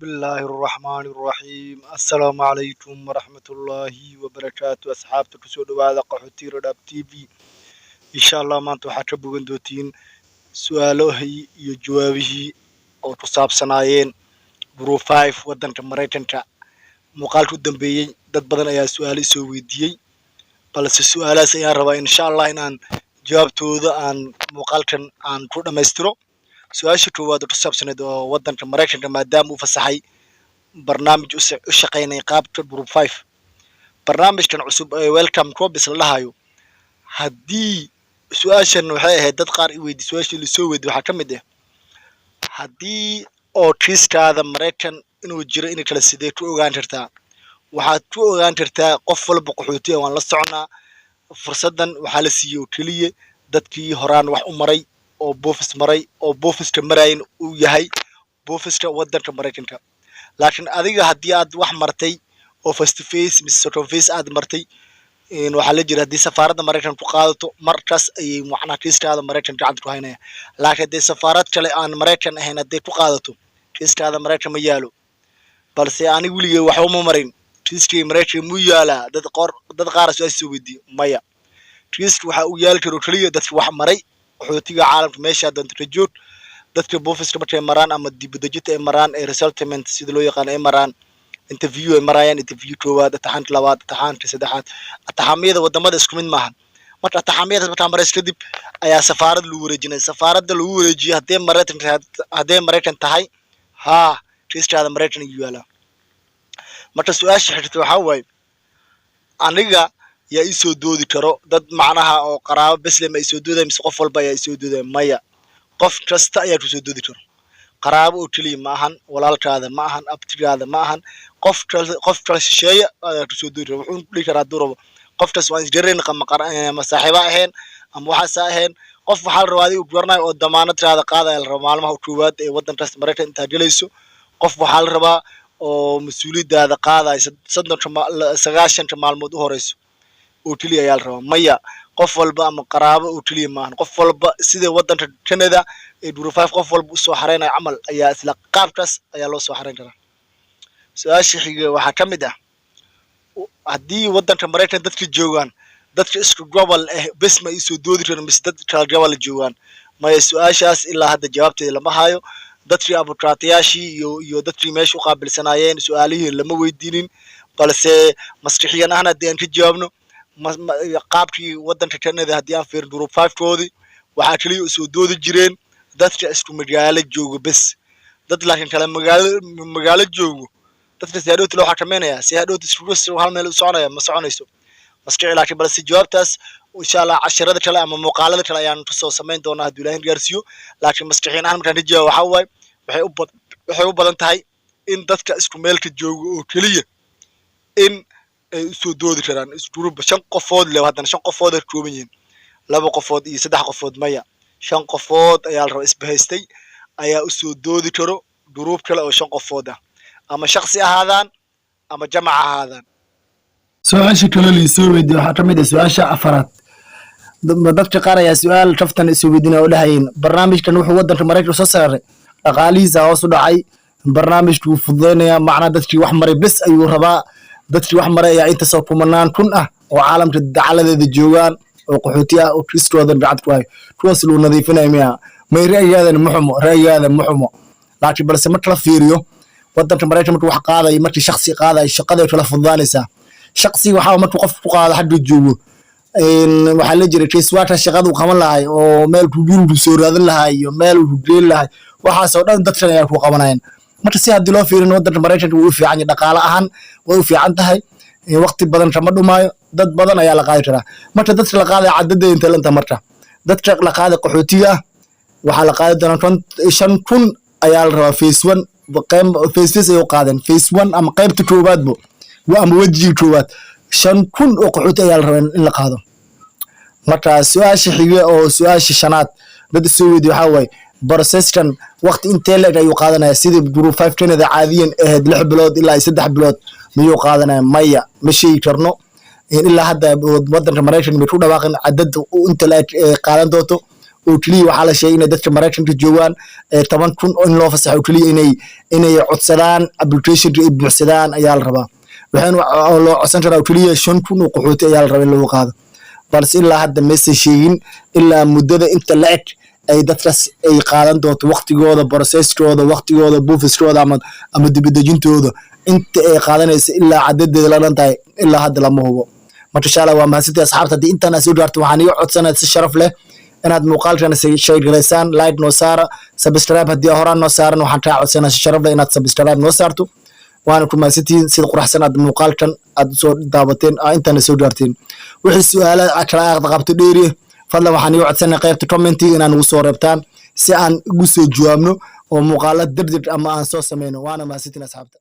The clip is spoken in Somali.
بسم الله الرحمن الرحيم السلام عليكم ورحمة الله وبركاته أصحابتك كسو دوادا قحوتي رداب تي في إن شاء الله ما أنتو حاجة بوغن دوتين سؤالوهي iyo jawaabihii oo ku saabsanaayeen Bro 5 wadanka Mareykanka muuqaalka u dambeeyay dad badan ayaa su'aalo soo weydiiyay balse su'aalahaas ayaan rabaa insha Allah inaan jawaabtooda aan muuqaalkan aan ku dhameystiro su-aasha koowaad oo ku saabsaneed oo wadanka Mareykanka maadaama uu fasaxay barnaamij u shaqeynaya qaabka Group 5 barnaamijkan cusub ee welcome Kobis la lahayo haddii su-aashan waxay ahayd dad qaar i weydiiyay su-aashii la soo weydiiyay waxaa ka mid ah haddii oo kiiskaada Mareykan inuu jiro in kala sidee ku ogaan kartaa waxaad ku ogaan kartaa qof walba qaxooti waan la soconaa fursadan waxaa la siiyay kaliya dadkii horaan wax u maray oo boofis maray oo boofiska marayn uu yahay boofiska wadanka Mareykanka laakiin adiga haddii aad wax martay oo face to face mise second face aad martay in waxa la jira haddii safaaradda Mareykanka ku qaadato markaas ayay macna kiiskaada Mareykanka gacanta ku haynaya laakiin haddii safaarad kale aan Mareykan ahayn haddii ku qaadato kiiskaada Mareykan ma yaalo balse aniga weligay wax uma marin kiiskii Mareykan mu yaala dad qaar soo weydiiyay maya kiiska waxa uu yaali karo kaliya dadka wax maray qaxootiga caalamka meesha doonto ka joog dadka boofiska markay maraan ama dibadajita ay maraan ee resettlement sida loo yaqaan ay maraan interview ay marayaan interview koowaad taxan labaad taxan saddexaad taxamiyada wadamada isku mid maahan marka taxamiyada marka mareys kadib ayaa safaarad lagu wareejinay safaaradda lagu wareejiyo haddii Mareykan tahay ha kiiskaada Mareykan iyo yaala marka su-aasha xigta waxa waaye aniga yaa i soo doodi karo dad macnaha oo qaraabo beslem ay soo doodayaan mise qof walba ayaa i soo doodaya maya qof kasta ayaa ku soo doodi karo qaraabo oo kaliya ma ahan walaalkaada ma ahan abtigaada ma ahan qof kale shisheeye ayaa ku soo doodi karo wuxuu dhihi karaa durabo qofkaas waa isgareyn ma saaxiibo ahayn ama waxaas ahayn qof waxaa la rabaa adiga goornaayo oo damaanadkaada qaadaya la rabaa maalmaha koowaad ee wadankaas Mareykan intaad gelayso qof waxaa la rabaa oo mas'uuliyadaada qaadaya 90 maalmood u horeyso oo kaliya ayaa la rabaa maya qof walba ama qaraabo oo kaliya maahan qof walba sida wadanka Canada ee Group 5 qof walba u soo xareynaya amal ayaa isla qaabkaas ayaa loo soo xareyn karaa su-aasha xiga waxaa ka mid ah haddii wadanka Mareykan dadka joogaan dadka isku gobol bes ma isoo doodi karaan mise dad kala gobol joogaan maya su-aashaas ilaa hadda jawaabteeda lama hayo dadkii abukaatayaashii iyo dadkii meesha u qaabilsanaayeen su-aalihii lama weydiinin balse maskaxiyan ahna haddii aan ka jawaabno qaabkii wadanka Canada haddii aan fiir Group 5 koodi waxaa kaliya soo doodi jireen dadka isku magaalo joogo bes dad laakiin kala magaalo joogo dadka siyaadooda loo xakameynaya siyaadooda isku hal meel u soconaya ma soconayso maskaxi laakiin balse jawaabtaas insha Allah casharada kale ama muuqaalada kale ayaan ku soo sameyn doonaa haddii Ilaahay gaarsiiyo laakiin maskaxiyan ahaan markaan rajayo waxa waaye waxay u badan tahay in dadka isku meelka joogo oo kaliya in ay soo doodi karaan isgroup 5 qofood leh haddana 5 qofood ay kooban yihiin 2 qofood iyo 3 qofood maya 5 qofood ayaa la rabaa isbahaystay ayaa u soo doodi karo group kale oo 5 qofood ah ama shakhsi ahaadaan ama jamac ahaadaan su-aasha kale la soo weydiiyay waxaa ka mid ah su-aasha afaraad dadka qaar ayaa su-aal kaftan soo weydiinaya oo dhahayeen barnaamijkan wuxuu wadanka Mareykanka soo saaray dhaqaalihiisa hoos u dhacay barnaamijku fududeynaya macna dadkii wax maray bes ayuu rabaa dadkii wax maray ayaa inta soo kumanaan kun ah oo caalamka dacaladeeda joogaan oo qaxooti ah oo kiiskooda gacanta ku hay kuwaas loo nadiifinayo miya may ra'yigaadan muxumo laakiin balse marka la fiiriyo wadanka Mareykanka markuu wax qaaday markii shakhsi qaaday shaqada kala fududaanaysa shakhsi waxa markuu qof ku qaado xad joogo waxa la jiray case waata shaqadu qaban lahay oo meel ku biiru soo raadan lahay iyo meel uu geel lahay waxaas oo dhan dadka ayaa ku qabanayaan marka si haddii loo fiiriyo wadanka Mareykanka wuu fiican yahay dhaqaale ahaan way u fiican tahay waqti badan kama dhumaayo dad badan ayaa la qaadi karaa marka dadka la qaaday cadada inta lanta marka dadka la qaaday qaxootiga waxa la qaadi doonaa 5,000 ayaa la rabaa phase 1 phase ay qaadeen phase 1 ama qaybta koowaadba ama wajiga koowaad 5,000 oo qaxooti ayaa la rabaa in la qaado marka su-aasha xiga oo su-aasha shanaad dad soo weydiiyay waxa waaye processkan waqti intee leeg ayuu qaadanaya sidii Group 5 Canada caadiyan ahayd 6 bilood ilaa 3 bilood miyuu qaadanaya maya ma sheegi karno ilaa hadda wadanka Mareykanka mid ku dhawaaqin cadad inta la qaadan doonto oo keliya waxaa la sheegay inay dadka Mareykanka joogaan 10,000 in loo fasaxo oo keliya inay codsadaan application ay buuxsadaan ayaa la rabaa waxaan loo codsan karaa oo keliya 5,000 oo qaxooti ayaa la rabaa in lagu qaado balse ilaa hadda meesha sheegin ilaa muddada inta la eg ay dadkaas ay qaadan doonto waqtigooda processkooda waqtigooda buufiskooda ama dibadejintooda inta ay qaadanayso ilaa cadadeeda la dhantahay ilaa hadda lama hubo marka insha Allah waa mahadsantahay asxaabta hadii intaan soo gaarto waxaan iga codsanayaa si sharaf leh inaad muuqaalkan share gareysaan like noo saara subscribe hadii horaan noo saaran waxaan kaa codsanayaa si sharaf leh inaad subscribe noo saarto waana ku mahadsantihiin sida quruxsan aad muuqaalkan aad soo daawateen intaan soo gaarteen wixii su'aalaha kala qabto dheeri fadlan waxaan iga codsanayaa qaybta commentiga inaan ugu soo reebtaan si aan ugu soo jawaabno oo muuqaalada degdeg ama aan soo sameeyno waana mahadsantihiin asxaabta